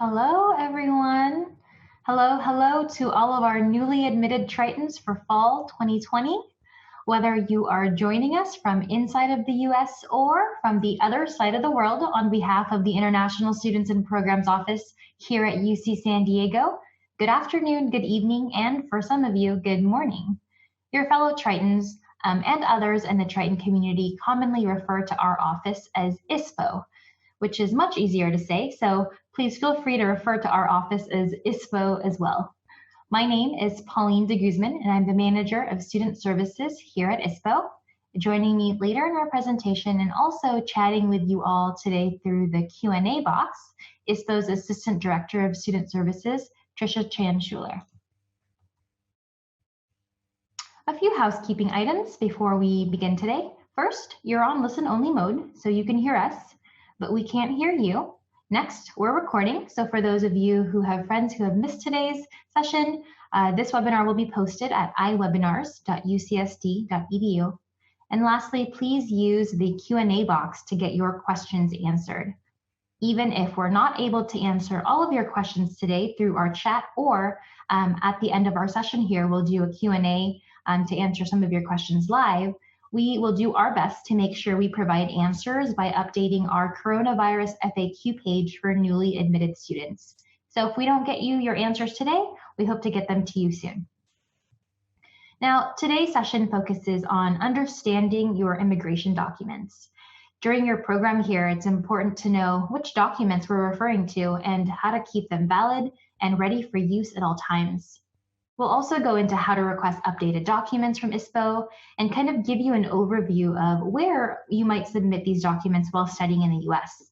Hello, everyone. Hello to all of our newly admitted Tritons for fall 2020. Whether you are joining us from inside of the US or from the other side of the world on behalf of the International Students and Programs Office here at UC San Diego, good afternoon, good evening, and for some of you, good morning. Your fellow Tritons and others in the Triton community commonly refer to our office as ISPO, which is much easier to say, so please feel free to refer to our office as ISPO as well. My name is Pauline de Guzman, and I'm the Manager of Student Services here at ISPO. Joining me later in our presentation and also chatting with you all today through the Q&A box, ISPO's Assistant Director of Student Services, Tricia Chan-Schuler. A few housekeeping items before we begin today. First, you're on listen-only mode, so you can hear us, but we can't hear you. Next, we're recording, so for those of you who have friends who have missed today's session, this webinar will be posted at iwebinars.ucsd.edu. And lastly, please use the Q&A box to get your questions answered. Even if we're not able to answer all of your questions today through our chat or at the end of our session here, we'll do a Q&A to answer some of your questions live. We will do our best to make sure we provide answers by updating our coronavirus FAQ page for newly admitted students. So if we don't get you your answers today, we hope to get them to you soon. Now, today's session focuses on understanding your immigration documents. During your program here, it's important to know which documents we're referring to and how to keep them valid and ready for use at all times. We'll also go into how to request updated documents from ISPO and kind of give you an overview of where you might submit these documents while studying in the US.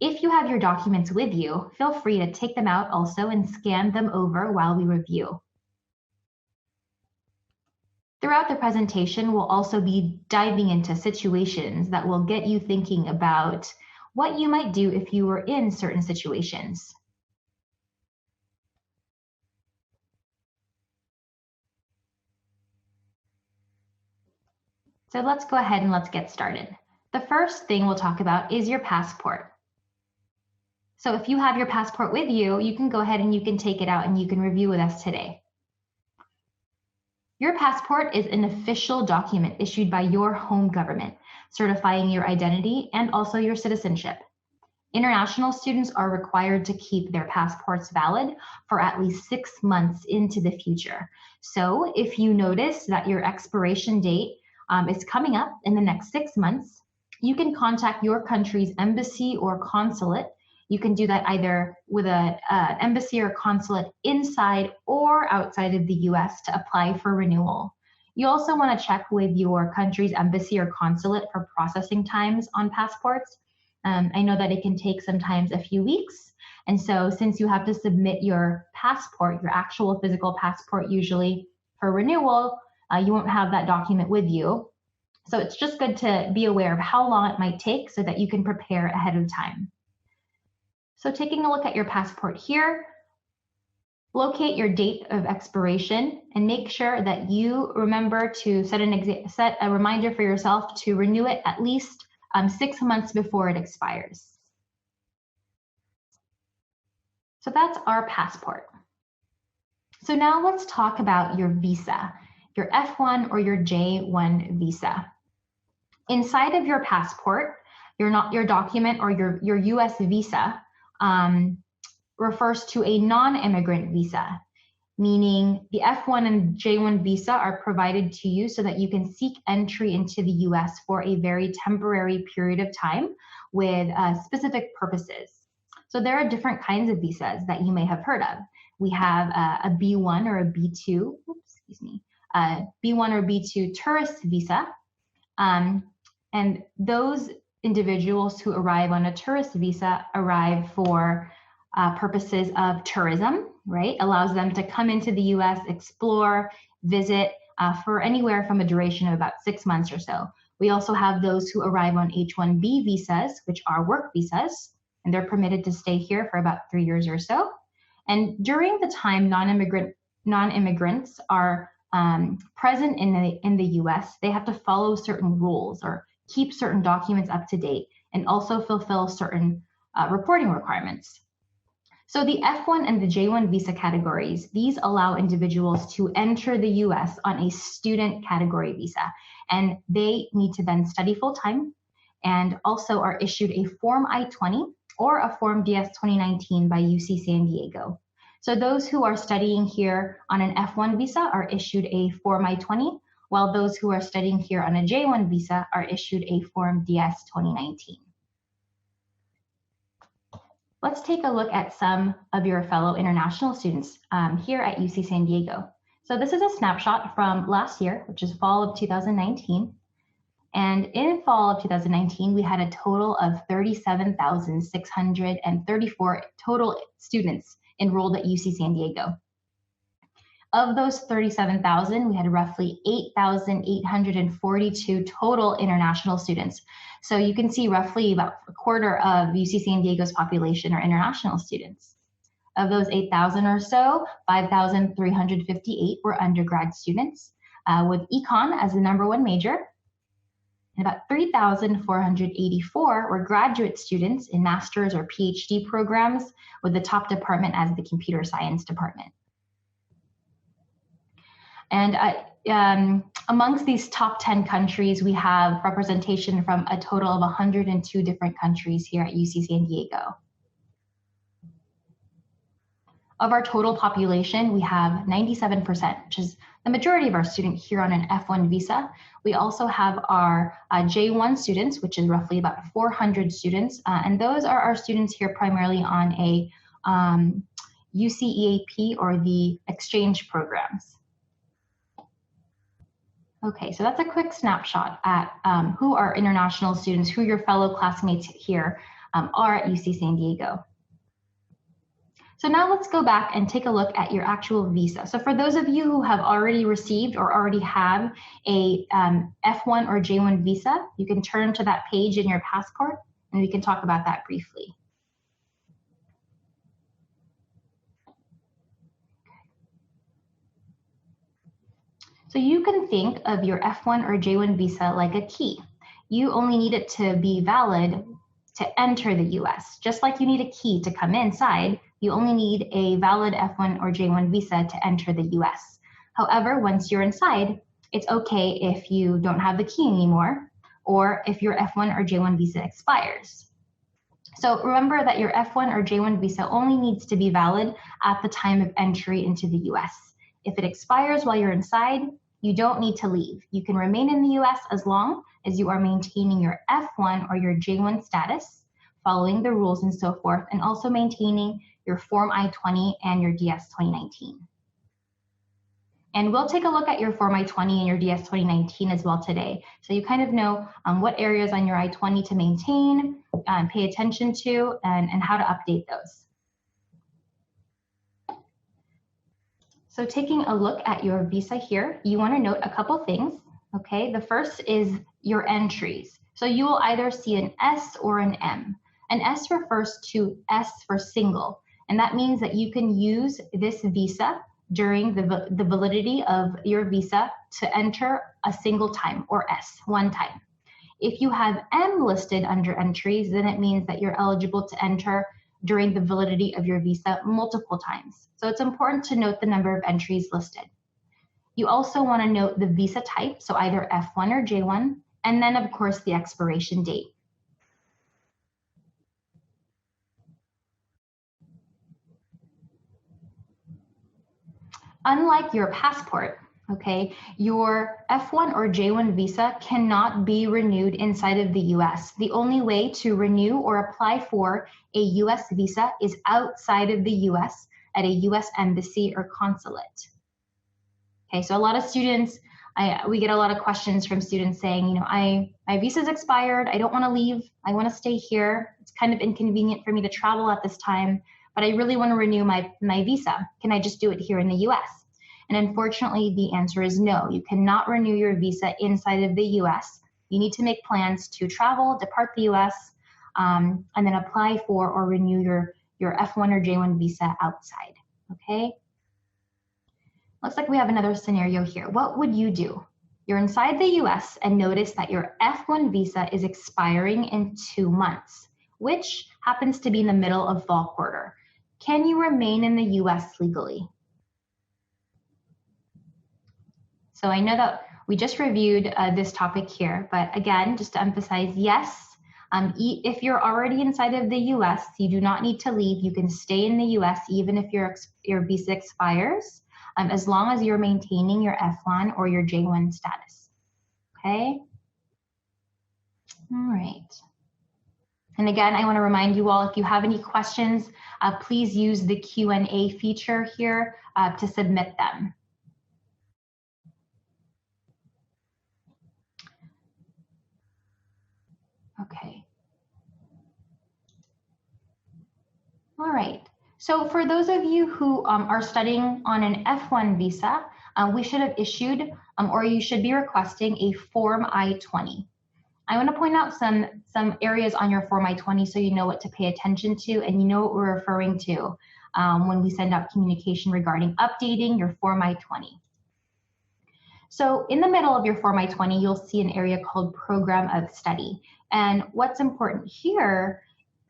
If you have your documents with you, feel free to take them out also and scan them over while we review. Throughout the presentation, we'll also be diving into situations that will get you thinking about what you might do if you were in certain situations. So let's go ahead and let's get started. The first thing we'll talk about is your passport. So if you have your passport with you, you can go ahead and you can take it out and you can review with us today. Your passport is an official document issued by your home government, certifying your identity and also your citizenship. International students are required to keep their passports valid for at least 6 months into the future. So if you notice that your expiration date is coming up in the next 6 months, you can contact your country's embassy or consulate. You can do that either with an embassy or consulate inside or outside of the US to apply for renewal. You also want to check with your country's embassy or consulate for processing times on passports. I know that it can take sometimes a few weeks. And so since you have to submit your passport, your actual physical passport usually for renewal, you won't have that document with you. So it's just good to be aware of how long it might take so that you can prepare ahead of time. So taking a look at your passport here, locate your date of expiration and make sure that you remember to set a reminder for yourself to renew it at least 6 months before it expires. So that's our passport. So now let's talk about your visa, your F1 or your J1 visa. Inside of your passport, your document or your US visa refers to a non-immigrant visa, meaning the F1 and J1 visa are provided to you so that you can seek entry into the US for a very temporary period of time with specific purposes. So there are different kinds of visas that you may have heard of. We have a B1 or a B2, B1 or B2 tourist visa. And those individuals who arrive on a tourist visa arrive for purposes of tourism, right? Allows them to come into the US, explore, visit for anywhere from a duration of about 6 months or so. We also have those who arrive on H1B visas, which are work visas, and they're permitted to stay here for about 3 years or so. And during the time non-immigrants are present in the US, they have to follow certain rules or keep certain documents up to date and also fulfill certain reporting requirements. So the F1 and the J1 visa categories, these allow individuals to enter the US on a student category visa, and they need to then study full-time and also are issued a Form I-20 or a Form DS-2019 by UC San Diego. So those who are studying here on an F1 visa are issued a Form I-20, while those who are studying here on a J1 visa are issued a Form DS-2019. Let's take a look at some of your fellow international students here at UC San Diego. So this is a snapshot from last year, which is fall of 2019. And in fall of 2019, we had a total of 37,634 total students enrolled at UC San Diego. Of those 37,000, we had roughly 8,842 total international students. So you can see roughly about a quarter of UC San Diego's population are international students. Of those 8,000 or so, 5,358 were undergrad students, with econ as the #1 major. And about 3,484 were graduate students in master's or PhD programs, with the top department as the computer science department. And amongst these top 10 countries, we have representation from a total of 102 different countries here at UC San Diego. Of our total population, we have 97%, which is the majority of our students here on an F1 visa. We also have our J1 students, which is roughly about 400 students, and those are our students here primarily on a UC EAP or the exchange programs. Okay, so that's a quick snapshot at who our international students, who your fellow classmates here are at UC San Diego. So now let's go back and take a look at your actual visa. So for those of you who have already received or already have a F1 or J1 visa, you can turn to that page in your passport and we can talk about that briefly. So you can think of your F1 or J1 visa like a key. You only need it to be valid to enter the US. Just like you need a key to come inside, you only need a valid F1 or J1 visa to enter the US. However, once you're inside, it's okay if you don't have the key anymore, or if your F1 or J1 visa expires. So remember that your F1 or J1 visa only needs to be valid at the time of entry into the US. If it expires while you're inside, you don't need to leave. You can remain in the US as long as you are maintaining your F1 or your J1 status, following the rules and so forth, and also maintaining your Form I-20 and your DS-2019. And we'll take a look at your Form I-20 and your DS-2019 as well today. So you kind of know what areas on your I-20 to maintain, pay attention to, and how to update those. So taking a look at your visa here, you want to note a couple things, okay? The first is your entries. So you will either see an S or an M. An S refers to S for single, and that means that you can use this visa during the validity of your visa to enter a single time, or S, one time. If you have M listed under entries, then it means that you're eligible to enter during the validity of your visa multiple times. So it's important to note the number of entries listed. You also want to note the visa type, so either F1 or J1, and then of course the expiration date. Unlike your passport, okay, your F1 or J1 visa cannot be renewed inside of the US. The only way to renew or apply for a US visa is outside of the US at a US embassy or consulate. Okay, so a lot of students, we get a lot of questions from students saying, you know, my visa's expired, I don't want to leave, I want to stay here. It's kind of inconvenient for me to travel at this time, but I really want to renew my visa. Can I just do it here in the US? And unfortunately, the answer is no. You cannot renew your visa inside of the US. You need to make plans to travel, depart the US, and then apply for or renew your F1 or J1 visa outside, okay? Looks like we have another scenario here. What would you do? You're inside the US and notice that your F1 visa is expiring in 2 months, which happens to be in the middle of fall quarter. can you remain in the US legally? So I know that we just reviewed this topic here, but again, just to emphasize, yes, if you're already inside of the US, you do not need to leave. You can stay in the US even if your visa expires, as long as you're maintaining your F1 or your J1 status, okay? All right. And again, I want to remind you all, if you have any questions, please use the Q&A feature here to submit them. Okay. All right. So for those of you who are studying on an F1 visa, we should have issued or you should be requesting a Form I-20. I want to point out some areas on your Form I-20 so you know what to pay attention to and you know what we're referring to when we send out communication regarding updating your Form I-20. So in the middle of your Form I-20, you'll see an area called Program of Study. And what's important here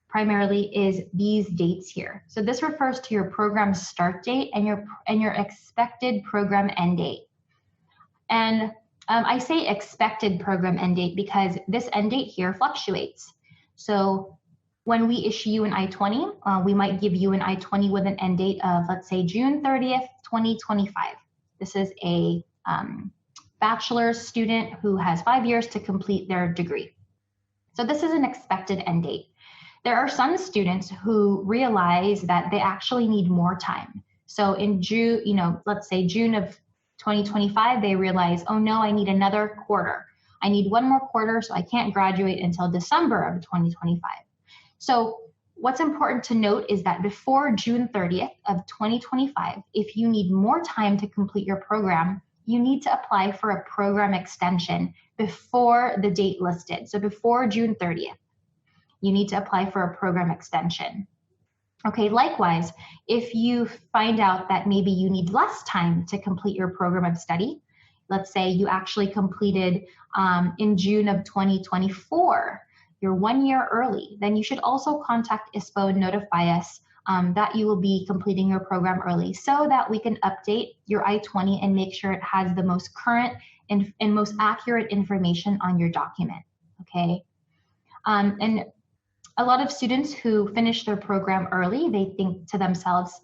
primarily is these dates here. So this refers to your program start date and your expected program end date. And I say expected program end date because this end date here fluctuates. So when we issue you an I-20, we might give you an I-20 with an end date of, let's say, June 30th, 2025. This is a bachelor's student who has 5 years to complete their degree. So this is an expected end date. There are some students who realize that they actually need more time. So in June, let's say June of 2025, they realize, oh no, I need another quarter. I need one more quarter, so I can't graduate until December of 2025. So what's important to note is that before June 30th of 2025, if you need more time to complete your program, you need to apply for a program extension before the date listed. So before June 30th. You need to apply for a program extension. Okay, likewise, if you find out that maybe you need less time to complete your program of study, let's say you actually completed in June of 2024, you're 1 year early, then you should also contact ISPO and notify us that you will be completing your program early so that we can update your I-20 and make sure it has the most current and most accurate information on your document, okay? And a lot of students who finish their program early, they think to themselves,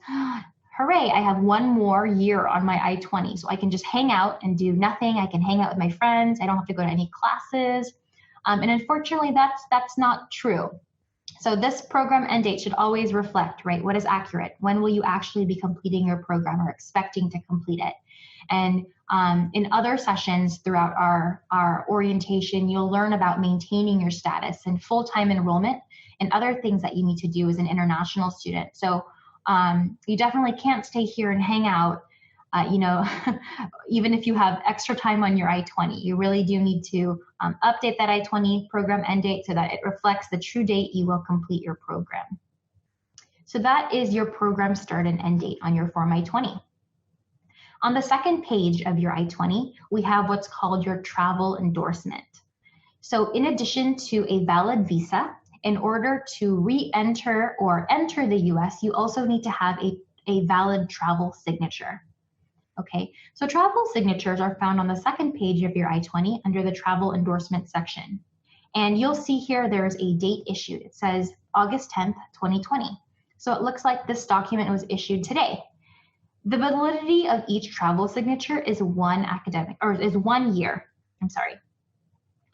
hooray, I have 1 more year on my I-20, so I can just hang out and do nothing. I can hang out with my friends. I don't have to go to any classes. And unfortunately, that's not true. So this program end date should always reflect, right, what is accurate. When will you actually be completing your program or expecting to complete it? And in other sessions throughout our orientation, you'll learn about maintaining your status and full-time enrollment and other things that you need to do as an international student. So you definitely can't stay here and hang out, even if you have extra time on your I-20. You really do need to update that I-20 program end date so that it reflects the true date you will complete your program. So that is your program start and end date on your Form I-20. On the second page of your I-20, we have what's called your travel endorsement. So in addition to a valid visa, in order to re-enter or enter the US, you also need to have a valid travel signature. Okay, so travel signatures are found on the second page of your I-20 under the travel endorsement section. And you'll see here there's a date issued. It says August 10th, 2020. So it looks like this document was issued today. The validity of each travel signature is 1 year. I'm sorry.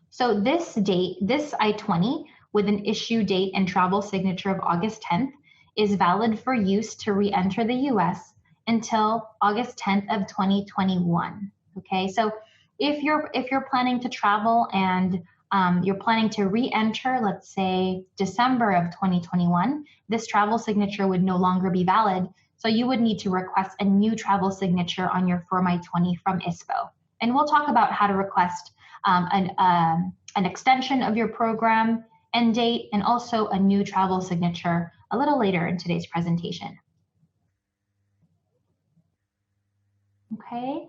So this date, this I-20 with an issue date and travel signature of August 10th is valid for use to re-enter the US until August 10th of 2021. Okay, so if you're planning to travel and you're planning to re-enter, let's say December of 2021, this travel signature would no longer be valid. So you would need to request a new travel signature on your Form I-20 from ISPO. And we'll talk about how to request an extension of your program end date and also a new travel signature a little later in today's presentation. Okay.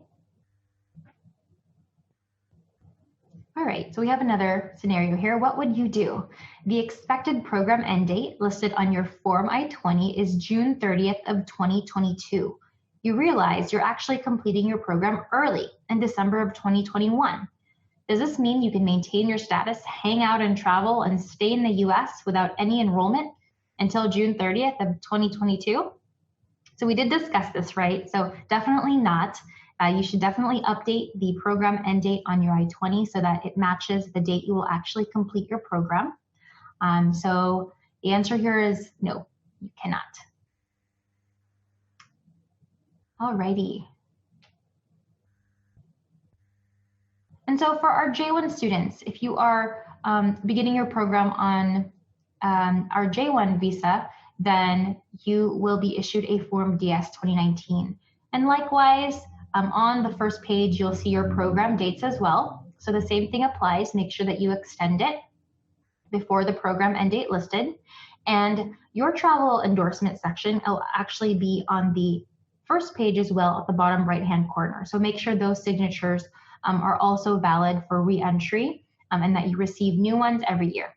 All right, so we have another scenario here. What would you do? The expected program end date listed on your Form I-20 is June 30th of 2022. You realize you're actually completing your program early in December of 2021. Does this mean you can maintain your status, hang out and travel, and stay in the US without any enrollment until June 30th of 2022? So we did discuss this, right? So definitely not. You should definitely update the program end date on your I-20 so that it matches the date you will actually complete your program. So the answer here is no, you cannot. Alrighty. And so for our J1 students, if you are beginning your program on our J1 visa, then you will be issued a Form DS 2019. And likewise, on the first page, you'll see your program dates as well. So the same thing applies. Make sure that you extend it before the program end date listed. And your travel endorsement section will actually be on the first page as well at the bottom right-hand corner. So make sure those signatures are also valid for re-entry and that you receive new ones every year.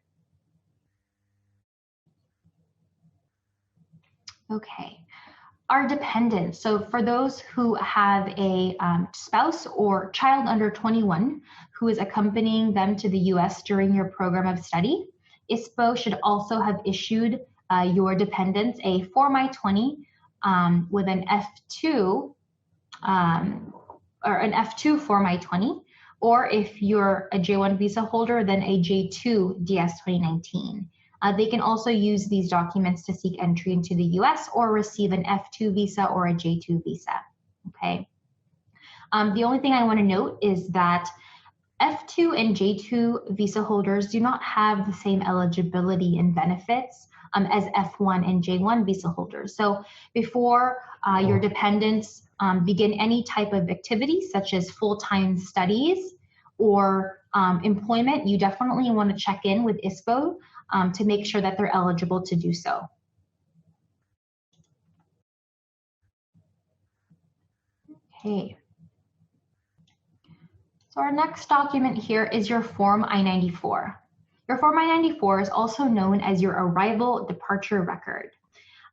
Okay. Our dependents, so for those who have a spouse or child under 21 who is accompanying them to the US during your program of study, ISPO should also have issued your dependents a Form I-20 with an F2 or an F2 Form I-20, or if you're a J1 visa holder, then a J2 DS 2019. They can also use these documents to seek entry into the US or receive an F2 visa or a J2 visa, okay? The only thing I want to note is that F2 and J2 visa holders do not have the same eligibility and benefits as F1 and J1 visa holders. So before your dependents begin any type of activity, such as full-time studies or employment, you definitely want to check in with ISPO to make sure that they're eligible to do so. Okay. So our next document here is your Form I-94. Your Form I-94 is also known as your Arrival Departure Record.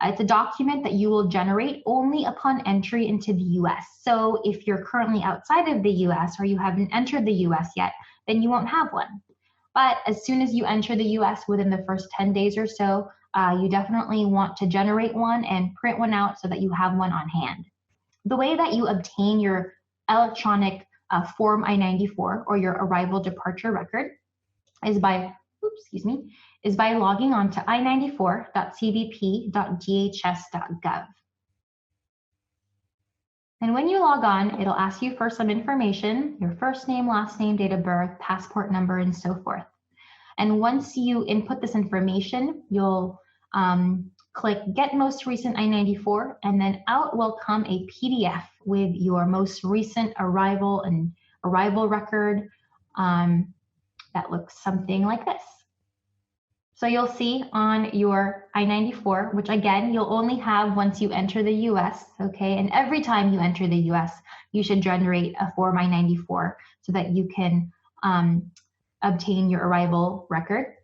It's a document that you will generate only upon entry into the US. So if you're currently outside of the US or you haven't entered the US yet, then you won't have one. But as soon as you enter the US within the first 10 days or so, you definitely want to generate one and print one out so that you have one on hand. The way that you obtain your electronic Form I-94 or your Arrival Departure Record is by, logging on to i94.cbp.dhs.gov. And when you log on, it'll ask you for some information, your first name, last name, date of birth, passport number, and so forth. And once you input this information, you'll click Get Most Recent I-94, and then out will come a PDF with your most recent arrival record that looks something like this. So you'll see on your I-94, which again, you'll only have once you enter the US, okay? And every time you enter the US, you should generate a Form I-94 so that you can obtain your arrival record.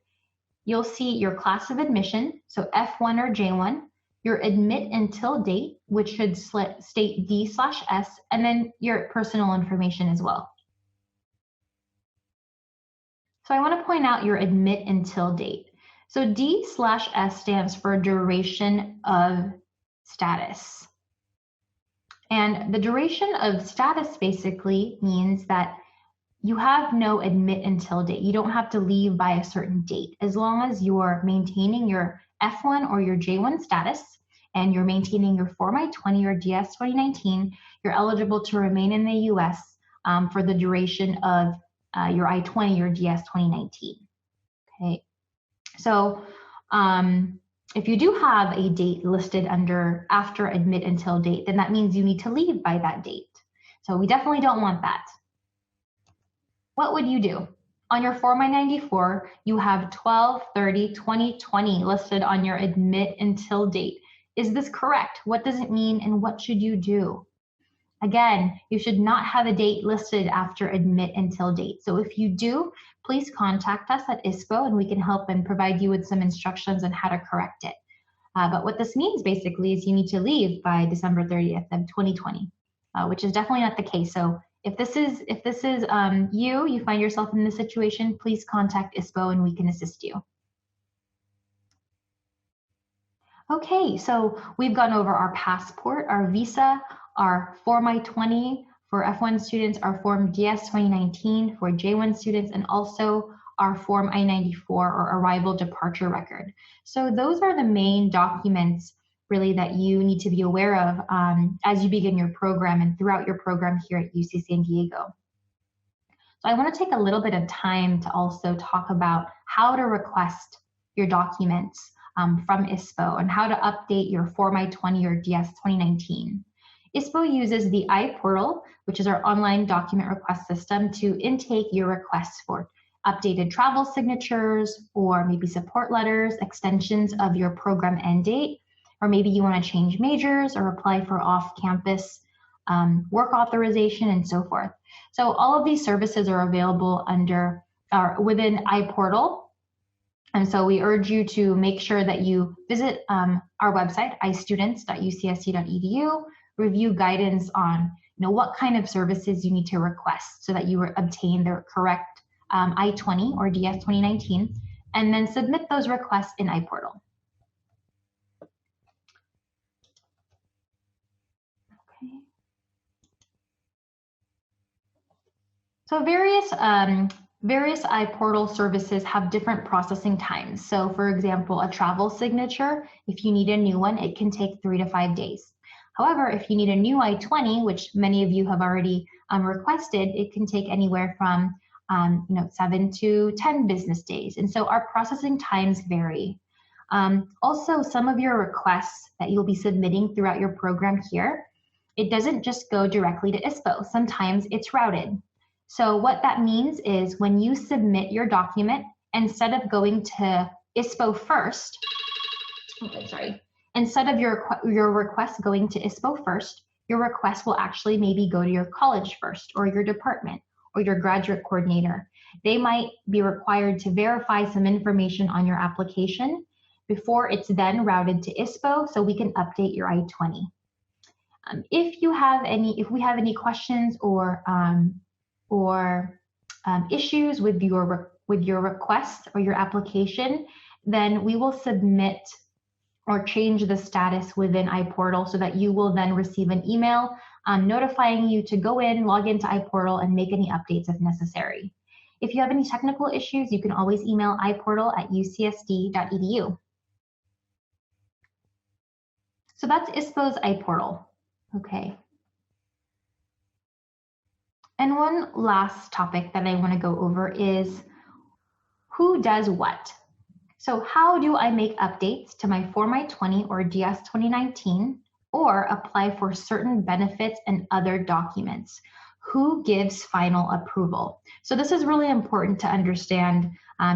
You'll see your class of admission, so F1 or J1, your admit until date, which should state D/S, and then your personal information as well. So I want to point out your admit until date. So D/S stands for duration of status. And the duration of status basically means that you have no admit until date. You don't have to leave by a certain date. As long as you're maintaining your F1 or your J1 status and you're maintaining your Form I-20 or DS 2019, you're eligible to remain in the US for the duration of your I-20 or DS 2019. Okay. So if you do have a date listed under after admit until date, then that means you need to leave by that date. So we definitely don't want that. What would you do? On your Form I-94, you have 12/30/2020 listed on your admit until date. Is this correct? What does it mean and what should you do? Again, you should not have a date listed after admit until date. So if you do, please contact us at ISPO and we can help and provide you with some instructions on how to correct it. But what this means basically is you need to leave by December 30th of 2020, which is definitely not the case. So if this is you find yourself in this situation, please contact ISPO and we can assist you. Okay, so we've gone over our passport, our visa, our Form I-20 for F1 students, our Form DS 2019 for J1 students, and also our Form I-94 or Arrival Departure Record. So those are the main documents really that you need to be aware of as you begin your program and throughout your program here at UC San Diego. So I want to take a little bit of time to also talk about how to request your documents from ISPO and how to update your Form I-20 or DS 2019. ISPO uses the iPortal, which is our online document request system, to intake your requests for updated travel signatures or maybe support letters, extensions of your program end date, or maybe you want to change majors or apply for off-campus work authorization and so forth. So all of these services are available under or within iPortal. And so we urge you to make sure that you visit our website, istudents.ucsc.edu, review guidance on what kind of services you need to request so that you obtain the correct I-20 or DS 2019, and then submit those requests in iPortal. Okay. So various iPortal services have different processing times. So for example, a travel signature, if you need a new one, it can take 3 to 5 days. However, if you need a new I-20, which many of you have already requested, it can take anywhere from 7 to 10 business days. And so our processing times vary. Also, some of your requests that you'll be submitting throughout your program here, it doesn't just go directly to ISPO. Sometimes it's routed. So what that means is when you submit your document, instead of going to ISPO first, instead of your request going to ISPO first, your request will actually maybe go to your college first, or your department, or your graduate coordinator. They might be required to verify some information on your application before it's then routed to ISPO so we can update your I-20. If we have any questions or issues with your request or your application, then we will submit or change the status within iPortal so that you will then receive an email notifying you to go in, log into iPortal, and make any updates if necessary. If you have any technical issues, you can always email iPortal@ucsd.edu. So that's ISPO's iPortal. Okay. And one last topic that I want to go over is who does what. So how do I make updates to my Form I-20 or DS 2019 or apply for certain benefits and other documents? Who gives final approval? So this is really important to understand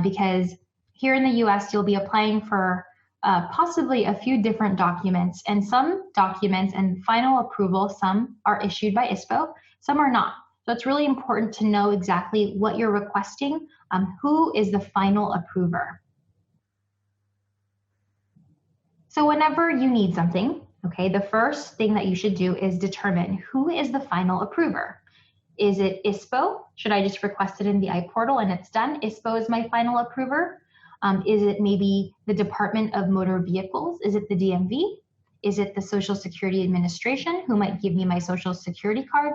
because here in the US, you'll be applying for possibly a few different documents, and some documents and final approval, some are issued by ISPO, some are not. So it's really important to know exactly what you're requesting, who is the final approver. So whenever you need something, okay, the first thing that you should do is determine who is the final approver. Is it ISPO? Should I just request it in the iPortal and it's done? ISPO is my final approver. Is it maybe the Department of Motor Vehicles? Is it the DMV? Is it the Social Security Administration, who might give me my Social Security card?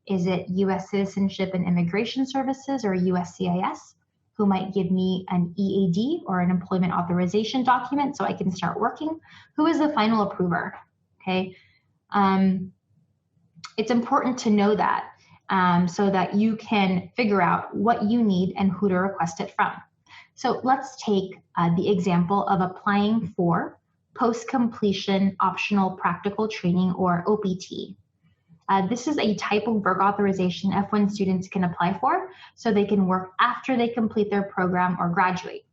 Is it U.S. Citizenship and Immigration Services, or USCIS, who might give me an EAD or an employment authorization document so I can start working? Who is the final approver? Okay, it's important to know that so that you can figure out what you need and who to request it from. So let's take the example of applying for post-completion optional practical training, or OPT. This is a type of work authorization F1 students can apply for so they can work after they complete their program or graduate.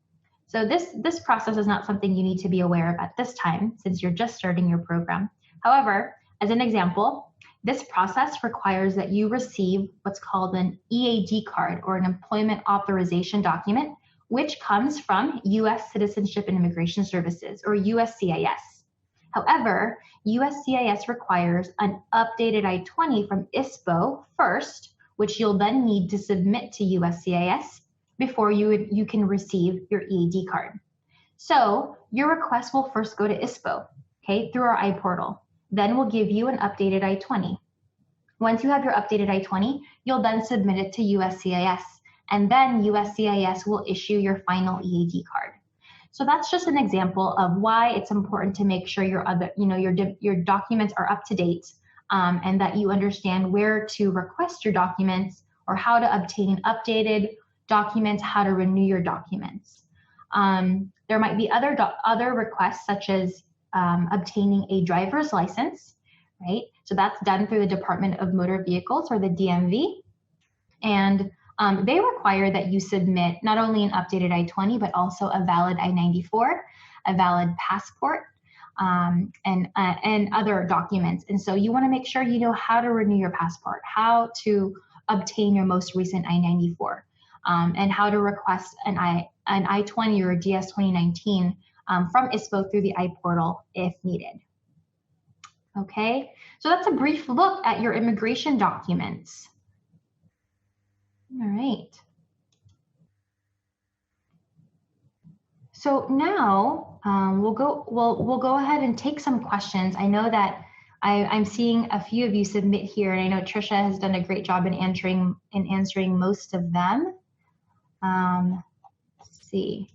So this process is not something you need to be aware of at this time since you're just starting your program. However, as an example, This process requires that you receive what's called an EAD card, or an employment authorization document, which comes from U.S. Citizenship and Immigration Services, or USCIS. However, USCIS requires an updated I-20 from ISPO first, which you'll then need to submit to USCIS before you can receive your EAD card. So your request will first go to ISPO, okay, through our iPortal. Then we'll give you an updated I-20. Once you have your updated I-20, you'll then submit it to USCIS, and then USCIS will issue your final EAD card. So that's just an example of why it's important to make sure your documents are up to date, and that you understand where to request your documents, or how to obtain updated documents, how to renew your documents. There might be other requests, such as obtaining a driver's license, right? So that's done through the Department of Motor Vehicles, or the DMV. And they require that you submit not only an updated I-20, but also a valid I-94, a valid passport, and other documents. And so you want to make sure you know how to renew your passport, how to obtain your most recent I-94, and how to request an I-20 or a DS-2019 from ISPO through the iPortal if needed. Okay, so that's a brief look at your immigration documents. All right. So now we'll go ahead and take some questions. I know that I'm seeing a few of you submit here, and I know Trisha has done a great job in answering most of them. Let's see.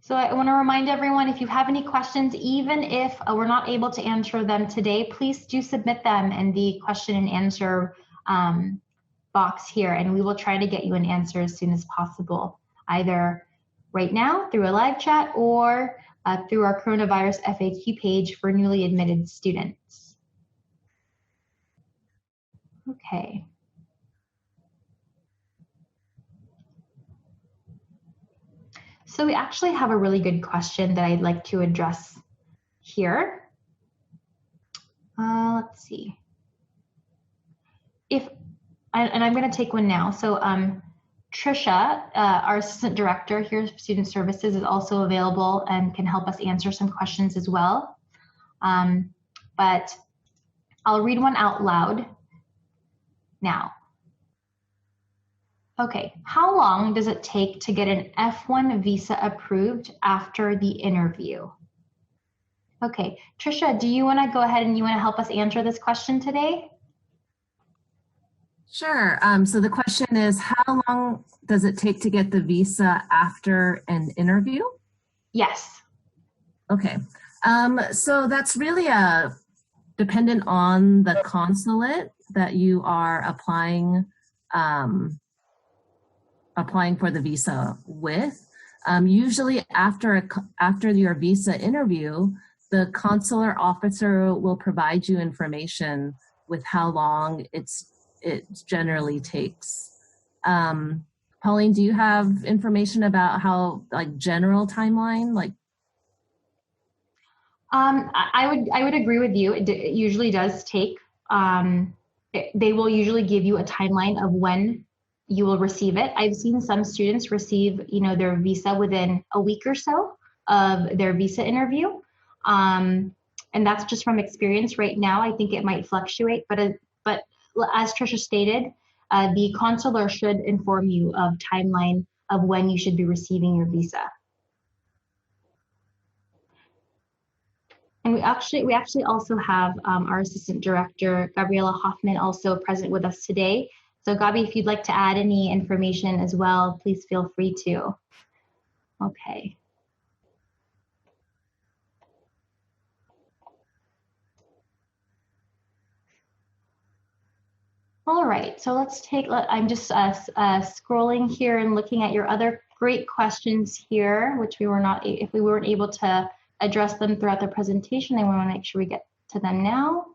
So I want to remind everyone, if you have any questions, even if we're not able to answer them today, please do submit them in the question and answer box here, and we will try to get you an answer as soon as possible, either right now through a live chat, or through our coronavirus FAQ page for newly admitted students. Okay. So we actually have a really good question that I'd like to address here. Let's see. And I'm going to take one now. So Trisha, our Assistant Director here of Student Services, is also available and can help us answer some questions as well. But I'll read one out loud now. Okay, how long does it take to get an F1 visa approved after the interview? Okay, Trisha, do you want to go ahead and you want to help us answer this question today? Sure. So the question is, how long does it take to get the visa after an interview? Yes. Okay. So that's really dependent on the consulate that you are applying for the visa with. Usually after your visa interview, the consular officer will provide you information with how long it generally takes. Pauline, do you have information about how, like, general timeline? Like, I would agree with you. It usually does take. They will usually give you a timeline of when you will receive it. I've seen some students receive, their visa within a week or so of their visa interview. And that's just from experience. Right now, I think it might fluctuate, but as Trisha stated, the consular should inform you of timeline of when you should be receiving your visa. And we actually also have our Assistant Director, Gabriela Hoffman, also present with us today. So Gabi, if you'd like to add any information as well, please feel free to. Okay. All right, so I'm just scrolling here and looking at your other great questions here, which if we weren't able to address them throughout the presentation, I want to make sure we get to them now.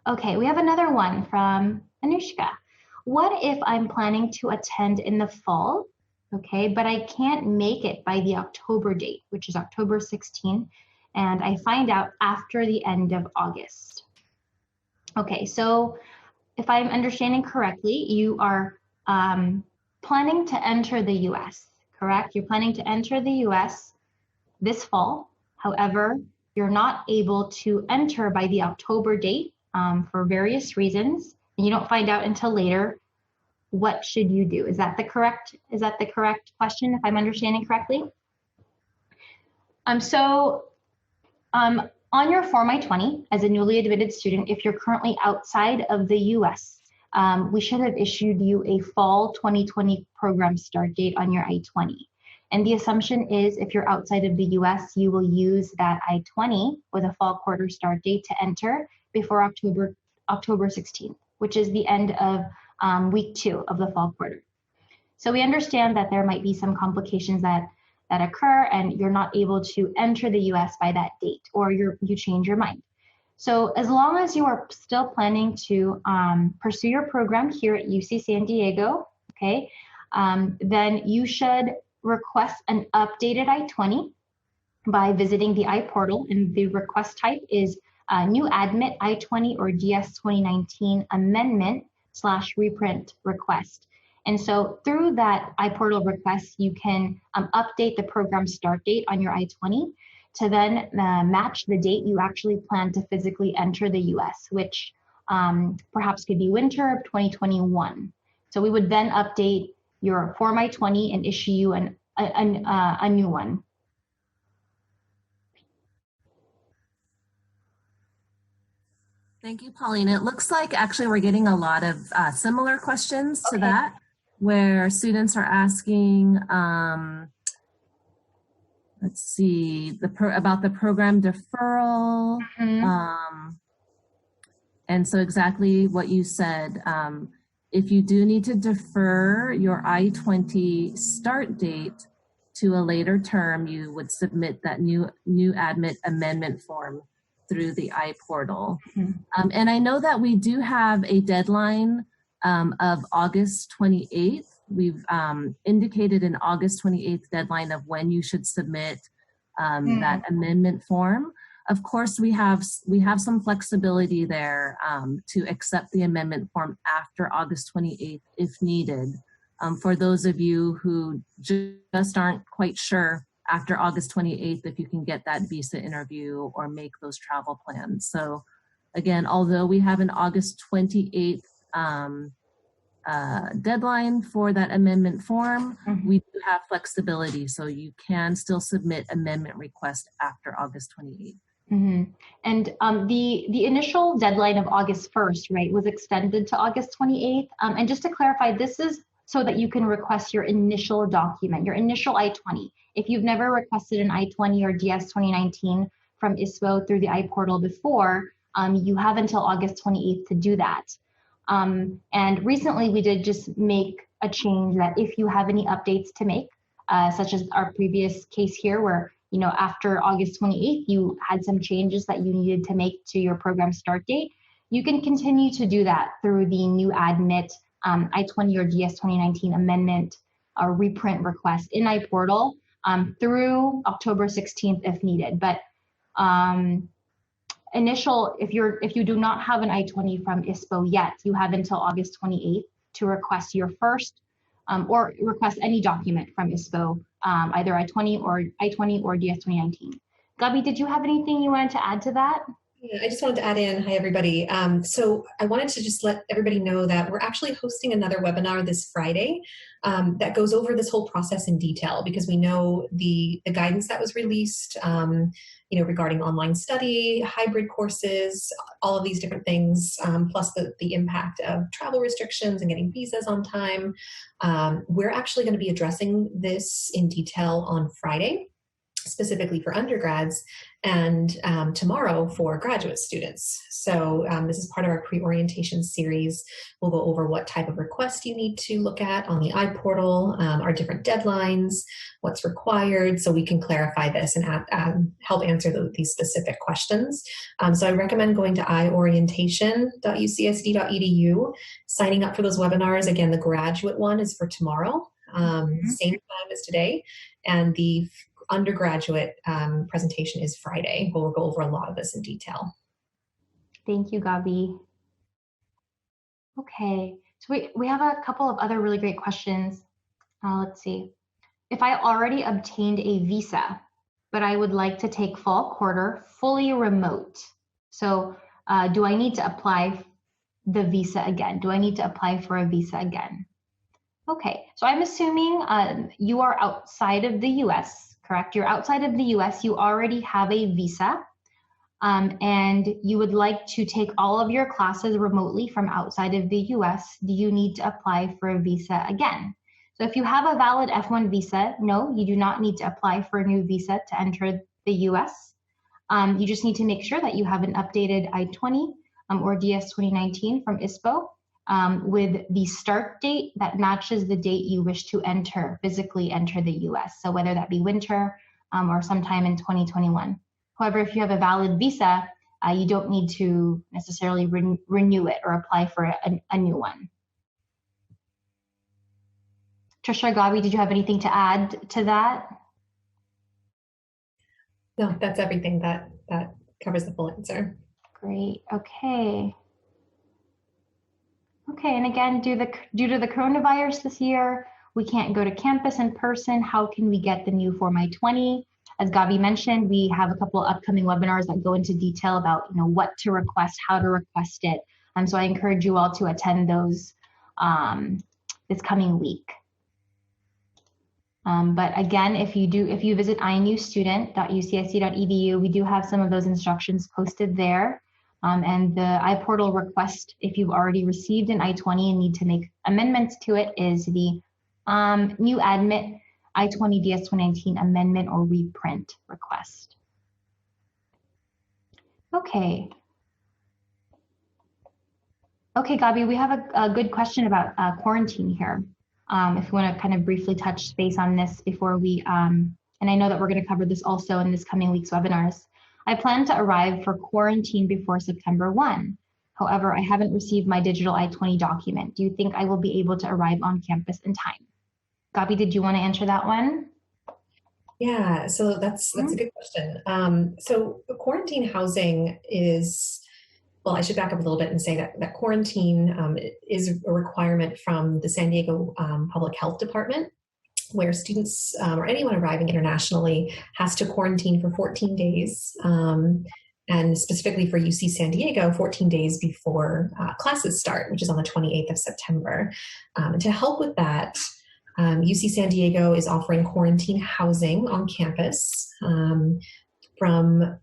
Okay, we have another one from Anushka. What if I'm planning to attend in the fall, okay, but I can't make it by the October date, which is October 16th, and I find out after the end of August. Okay, so if I'm understanding correctly, you are planning to enter the US, correct? You're planning to enter the US this fall. However, you're not able to enter by the October date for various reasons, and you don't find out until later. What should you do? Is that the correct question, if I'm understanding correctly? On your Form I-20, as a newly admitted student, if you're currently outside of the US, we should have issued you a fall 2020 program start date on your I-20. And the assumption is if you're outside of the US, you will use that I-20 with a fall quarter start date to enter before October 16th, which is the end of week 2 of the fall quarter. So we understand that there might be some complications that occur and you're not able to enter the US by that date, or you change your mind. So as long as you are still planning to pursue your program here at UC San Diego, okay, then you should request an updated I-20 by visiting the iPortal, and the request type is new admit I-20 or DS 2019 amendment / reprint request. And so through that iPortal request, you can update the program start date on your I-20 to then match the date you actually plan to physically enter the US, which perhaps could be winter of 2021. So we would then update your Form I-20 and issue you a new one. Thank you, Pauline. It looks like actually we're getting a lot of similar questions to that, where students are asking, let's see, about the program deferral. And so exactly what you said, if you do need to defer your I-20 start date to a later term, you would submit that new admit amendment form through the iPortal. And I know that we do have a deadline of August 28th. We've indicated an August 28th deadline of when you should submit that amendment form. Of course, we have some flexibility there to accept the amendment form after August 28th if needed. For those of you who just aren't quite sure after August 28th if you can get that visa interview or make those travel plans. So again, although we have an August 28th deadline for that amendment form, we do have flexibility, so you can still submit amendment requests after August 28th. And the initial deadline of August 1st, right, was extended to August 28th. And just to clarify, this is so that you can request your initial document, your initial I-20. If you've never requested an I-20 or DS 2019 from ISPO through the iPortal before, you have until August 28th to do that. And recently we did just make a change that if you have any updates to make, such as our previous case here where, you know, after August 28th, you had some changes that you needed to make to your program start date, you can continue to do that through the new admit I-20 or DS 2019 amendment or reprint request in iPortal through October 16th if needed. But if you do not have an I-20 from ISPO yet, you have until August 28th to request your first or request any document from ISPO, either I-20 or DS 2019. Gabi, did you have anything you wanted to add to that? Yeah, I just wanted to add in, hi everybody. So I wanted to just let everybody know that we're actually hosting another webinar this Friday that goes over this whole process in detail, because we know the guidance that was released, you know, regarding online study, hybrid courses, all of these different things, plus the impact of travel restrictions and getting visas on time. We're actually going to be addressing this in detail on Friday, specifically for undergrads, and tomorrow for graduate students. So this is part of our pre-orientation series. We'll go over what type of request you need to look at on the iPortal, our different deadlines, what's required, so we can clarify this and help answer these specific questions. So I recommend going to iorientation.ucsd.edu, signing up for those webinars. Again, the graduate one is for tomorrow. same time as today. And the undergraduate presentation is Friday. We'll go over a lot of this in detail. Thank you, Gabi. Okay, so we have a couple of other really great questions. Let's see. If I already obtained a visa, but I would like to take fall quarter fully remote, so do I need to apply the visa again? Do I need to apply for a visa again? Okay, so I'm assuming you are outside of the US, correct? You're outside of the US, you already have a visa, and you would like to take all of your classes remotely from outside of the US. Do you need to apply for a visa again? So if you have a valid F1 visa, no, you do not need to apply for a new visa to enter the US. You just need to make sure that you have an updated I-20 or DS 2019 from ISPO with the start date that matches the date you wish to physically enter the US. So whether that be winter or sometime in 2021. However, if you have a valid visa, you don't need to necessarily renew it or apply for a new one. Trisha, Gabi, did you have anything to add to that? No, that's everything. That covers the full answer. Great. Okay. Okay, and again, due to the coronavirus this year, we can't go to campus in person. How can we get the new Form I-20? As Gabi mentioned, we have a couple of upcoming webinars that go into detail about what to request, how to request it. So I encourage you all to attend those this coming week. But again, if you visit inustudent.ucsd.edu, we do have some of those instructions posted there. And the iPortal request, if you've already received an I-20 and need to make amendments to it, is the new admit I-20 DS 2019 amendment or reprint request. Okay. Okay, Gabi, we have a good question about quarantine here. If you want to kind of briefly touch base on this before we, and I know that we're going to cover this also in this coming week's webinars. I plan to arrive for quarantine before September 1. However, I haven't received my digital I-20 document. Do you think I will be able to arrive on campus in time? Gabi, did you want to answer that one? Yeah, so that's a good question. So quarantine housing is, well, I should back up a little bit and say that quarantine is a requirement from the San Diego Public Health Department, where students or anyone arriving internationally has to quarantine for 14 days, and specifically for UC San Diego, 14 days before classes start, which is on the 28th of September. And to help with that, UC San Diego is offering quarantine housing on campus from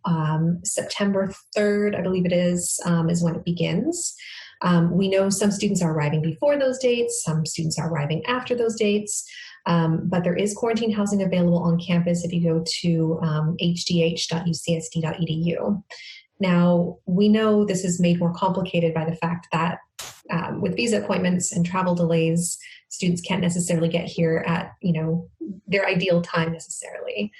September 3rd, I believe it is when it begins. We know some students are arriving before those dates, some students are arriving after those dates, but there is quarantine housing available on campus if you go to hdh.ucsd.edu. Now, we know this is made more complicated by the fact that with visa appointments and travel delays, students can't necessarily get here at their ideal time necessarily.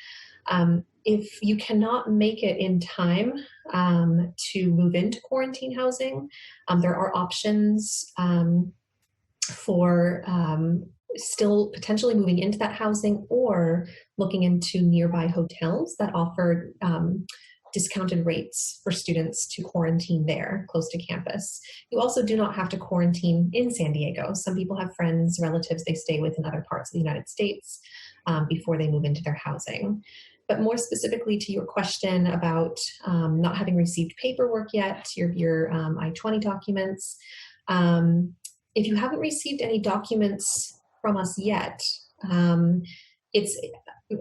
If you cannot make it in time to move into quarantine housing, there are options for still potentially moving into that housing or looking into nearby hotels that offer discounted rates for students to quarantine there close to campus. You also do not have to quarantine in San Diego. Some people have friends, relatives they stay with in other parts of the United States before they move into their housing. But more specifically to your question about not having received paperwork yet, your I-20 documents, if you haven't received any documents from us yet, it's,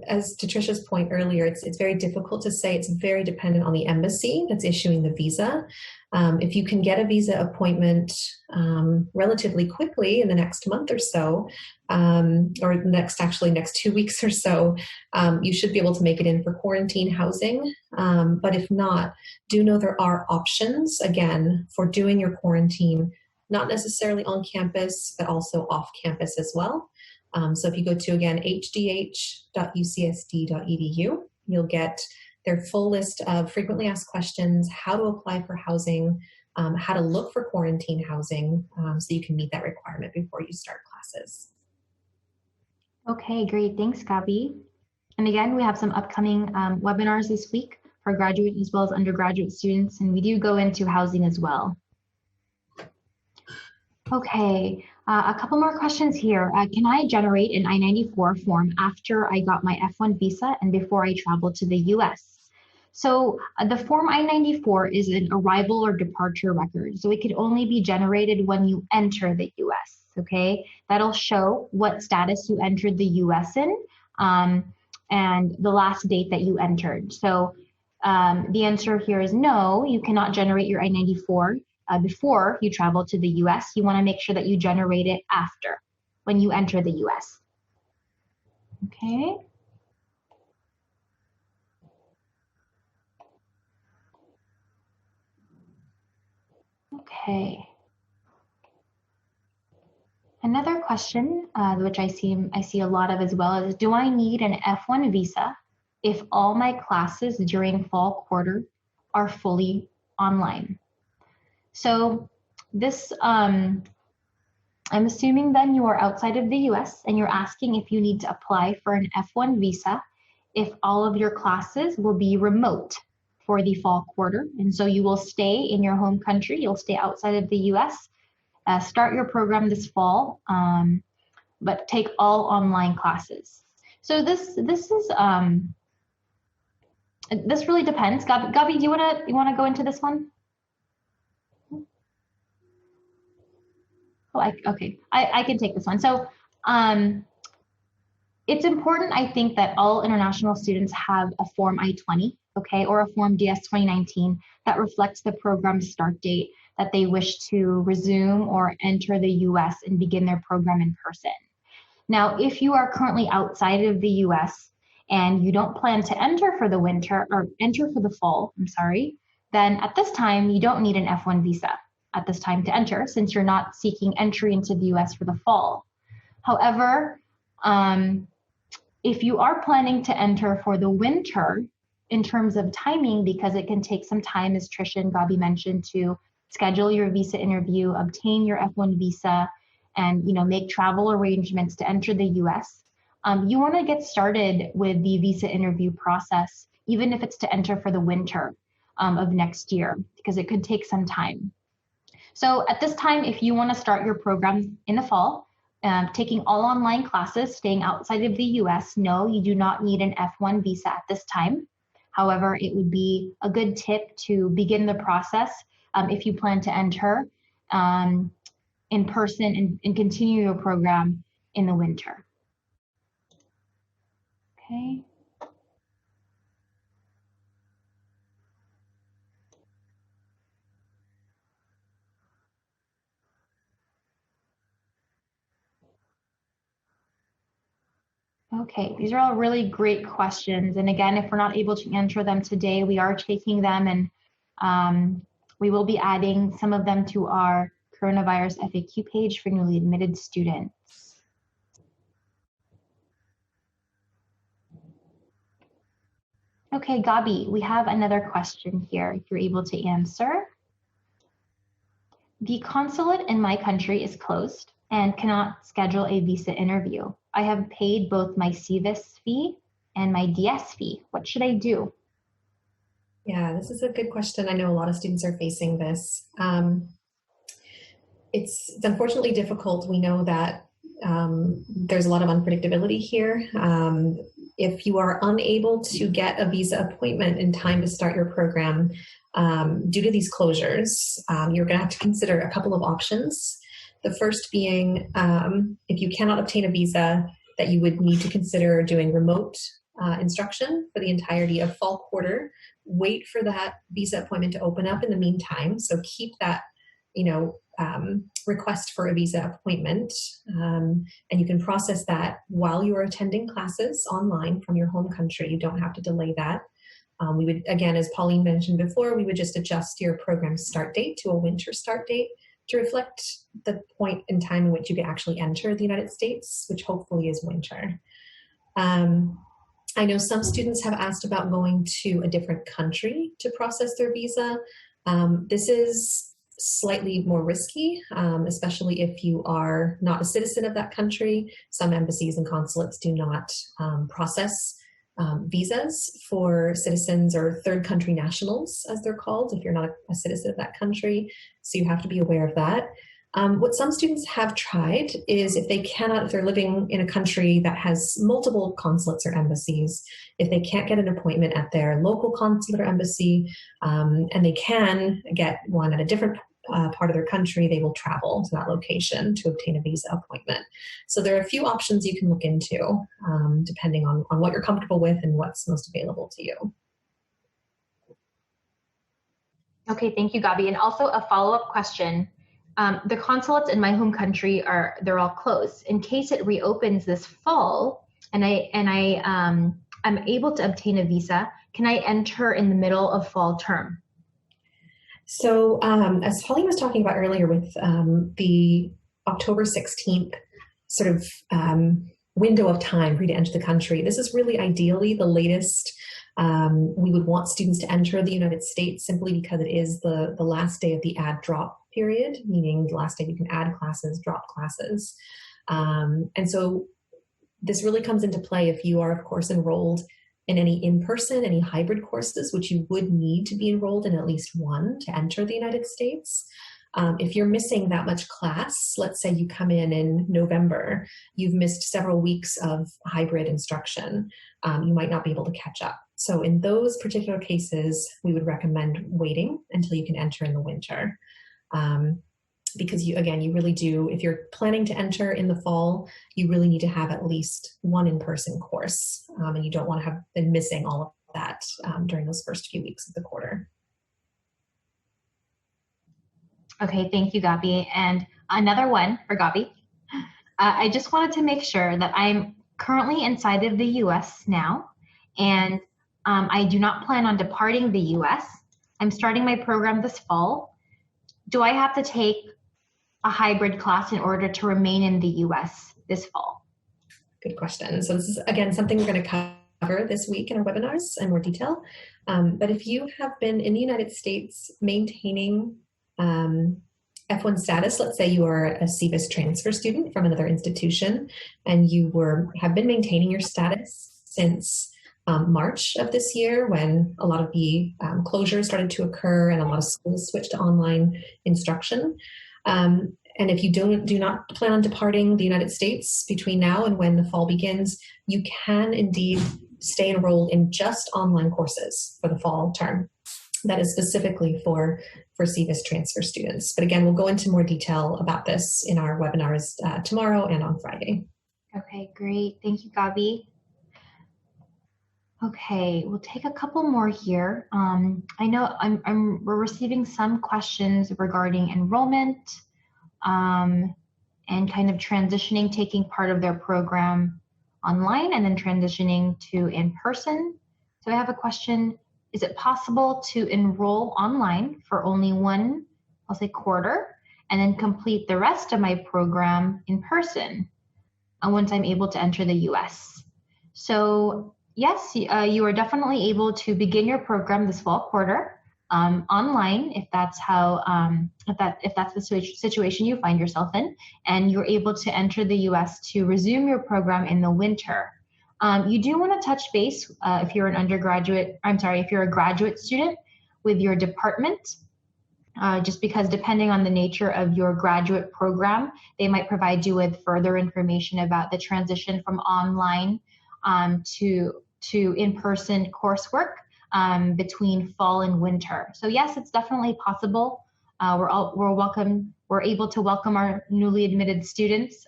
as to Tricia's point earlier, it's very difficult to say. It's very dependent on the embassy that's issuing the visa. If you can get a visa appointment relatively quickly in the next month or so, or next 2 weeks or so, you should be able to make it in for quarantine housing. But if not, do know there are options, again, for doing your quarantine, not necessarily on campus, but also off campus as well. So if you go to, again, hdh.ucsd.edu, you'll get their full list of frequently asked questions, how to apply for housing, how to look for quarantine housing, so you can meet that requirement before you start classes. Okay, great. Thanks, Gabby. And again, we have some upcoming webinars this week for graduate as well as undergraduate students, and we do go into housing as well. Okay, a couple more questions here. Can I generate an I-94 form after I got my F1 visa and before I travel to the US? So the form I-94 is an arrival or departure record. So it could only be generated when you enter the US, okay? That'll show what status you entered the US in and the last date that you entered. So the answer here is no, you cannot generate your I-94 before you travel to the US. You want to make sure that you generate it after, when you enter the US. Okay. Okay. Another question, which I see a lot of as well, is do I need an F1 visa if all my classes during fall quarter are fully online? So this, I'm assuming then you are outside of the US and you're asking if you need to apply for an F1 visa if all of your classes will be remote for the fall quarter. And so you will stay in your home country, you'll stay outside of the US, start your program this fall, but take all online classes. So this really depends. Gabi, do you wanna go into this one? Oh, okay, I can take this one. So it's important, I think, that all international students have a Form I-20, okay, or a Form DS-2019 that reflects the program start date that they wish to resume or enter the US and begin their program in person. Now, if you are currently outside of the US and you don't plan to enter for the winter or enter for the fall, then at this time, you don't need an F1 visa at this time to enter since you're not seeking entry into the US for the fall. However, if you are planning to enter for the winter in terms of timing, because it can take some time, as Trisha and Gabi mentioned, to schedule your visa interview, obtain your F1 visa, and make travel arrangements to enter the US, you want to get started with the visa interview process, even if it's to enter for the winter of next year, because it could take some time. So at this time, if you want to start your program in the fall, taking all online classes, staying outside of the US, no, you do not need an F1 visa at this time. However, it would be a good tip to begin the process if you plan to enter in person and continue your program in the winter. Okay. Okay, these are all really great questions. And again, if we're not able to answer them today, we are taking them and we will be adding some of them to our coronavirus FAQ page for newly admitted students. Okay, Gabi, we have another question here, if you're able to answer. The consulate in my country is closed and cannot schedule a visa interview. I have paid both my CVIS fee and my DS fee. What should I do? Yeah, this is a good question. I know a lot of students are facing this. It's unfortunately difficult. We know that there's a lot of unpredictability here. If you are unable to get a visa appointment in time to start your program due to these closures, you're going to have to consider a couple of options. The first being, if you cannot obtain a visa, that you would need to consider doing remote instruction for the entirety of fall quarter. Wait for that visa appointment to open up in the meantime. So keep that, request for a visa appointment, and you can process that while you are attending classes online from your home country. You don't have to delay that. We would, again, as Pauline mentioned before, we would just adjust your program start date to a winter start date to reflect the point in time in which you can actually enter the United States, which hopefully is winter. I know some students have asked about going to a different country to process their visa. This is slightly more risky, especially if you are not a citizen of that country. Some embassies and consulates do not process visas for citizens or third country nationals, as they're called, if you're not a citizen of that country. So you have to be aware of that. What some students have tried is if they're living in a country that has multiple consulates or embassies, if they can't get an appointment at their local consulate or embassy, and they can get one at a different part of their country, they will travel to that location to obtain a visa appointment. So there are a few options you can look into, depending on what you're comfortable with and what's most available to you. Okay, thank you, Gabi. And also a follow-up question. The consulates in my home country they're all closed. In case it reopens this fall and I'm able to obtain a visa, can I enter in the middle of fall term? So as Pauline was talking about earlier with the October 16th sort of window of time for you to enter the country, this is really ideally the latest we would want students to enter the United States, simply because it is the last day of the add drop period, meaning the last day you can add classes, drop classes. And so this really comes into play if you are, of course, enrolled in any in-person, any hybrid courses, which you would need to be enrolled in at least one to enter the United States. If you're missing that much class, let's say you come in November, you've missed several weeks of hybrid instruction, you might not be able to catch up. So in those particular cases, we would recommend waiting until you can enter in the winter. Because you really do, if you're planning to enter in the fall, you really need to have at least one in-person course, and you don't want to have been missing all of that during those first few weeks of the quarter. Okay, thank you, Gabi. And another one for Gabi. I just wanted to make sure that I'm currently inside of the US now, and I do not plan on departing the US. I'm starting my program this fall. Do I have to take a hybrid class in order to remain in the US this fall? Good question. So this is, again, something we're going to cover this week in our webinars in more detail. But if you have been in the United States maintaining F1 status, let's say you are a CVIS transfer student from another institution, and you have been maintaining your status since March of this year, when a lot of the closures started to occur and a lot of schools switched to online instruction. And if you do not plan on departing the United States between now and when the fall begins, you can indeed stay enrolled in just online courses for the fall term. That is specifically for CVIS transfer students. But again, we'll go into more detail about this in our webinars tomorrow and on Friday. Okay, great. Thank you, Gabi. Okay, we'll take a couple more here. I know we're receiving some questions regarding enrollment and kind of transitioning, taking part of their program online and then transitioning to in-person. So I have a question. Is it possible to enroll online for only one, I'll say quarter, and then complete the rest of my program in person once I'm able to enter the US? So yes, you are definitely able to begin your program this fall quarter online, if that's how if that's the situation you find yourself in, and you're able to enter the US to resume your program in the winter. You do want to touch base if you're if you're a graduate student with your department, just because depending on the nature of your graduate program, they might provide you with further information about the transition from online to in-person coursework between fall and winter. So yes, it's definitely possible. We're able to welcome our newly admitted students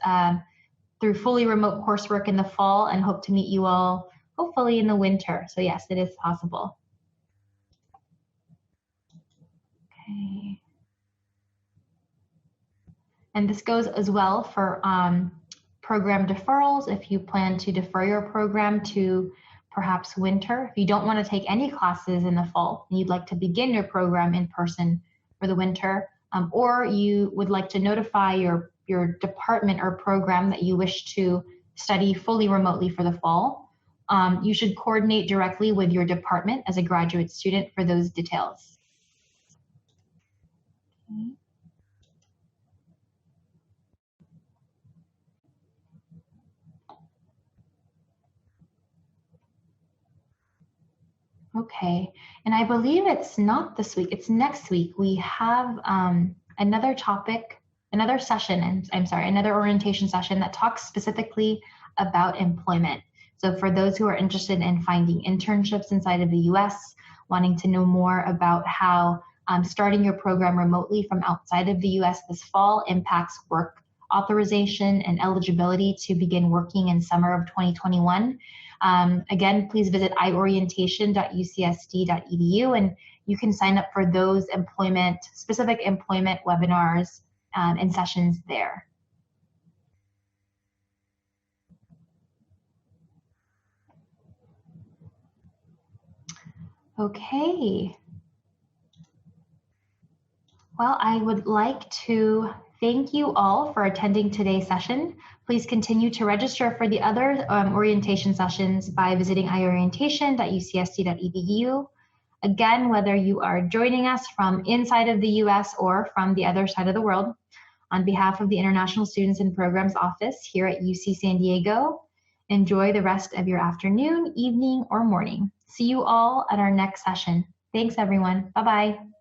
through fully remote coursework in the fall, and hope to meet you all hopefully in the winter. So yes, it is possible. Okay. And this goes as well for program deferrals. If you plan to defer your program to perhaps winter, if you don't want to take any classes in the fall and you'd like to begin your program in person for the winter, or you would like to notify your department or program that you wish to study fully remotely for the fall, you should coordinate directly with your department as a graduate student for those details. Okay. Okay, and I believe it's not this week, it's next week. We have another topic, another session, and I'm sorry, another orientation session that talks specifically about employment. So for those who are interested in finding internships inside of the US, wanting to know more about how starting your program remotely from outside of the US this fall impacts work authorization and eligibility to begin working in summer of 2021. Again, please visit iorientation.ucsd.edu and you can sign up for those specific employment webinars and sessions there. Okay. Well, I would like to thank you all for attending today's session. Please continue to register for the other orientation sessions by visiting iorientation.ucsd.edu. Again, whether you are joining us from inside of the US or from the other side of the world, on behalf of the International Students and Programs Office here at UC San Diego, enjoy the rest of your afternoon, evening, or morning. See you all at our next session. Thanks, everyone. Bye-bye.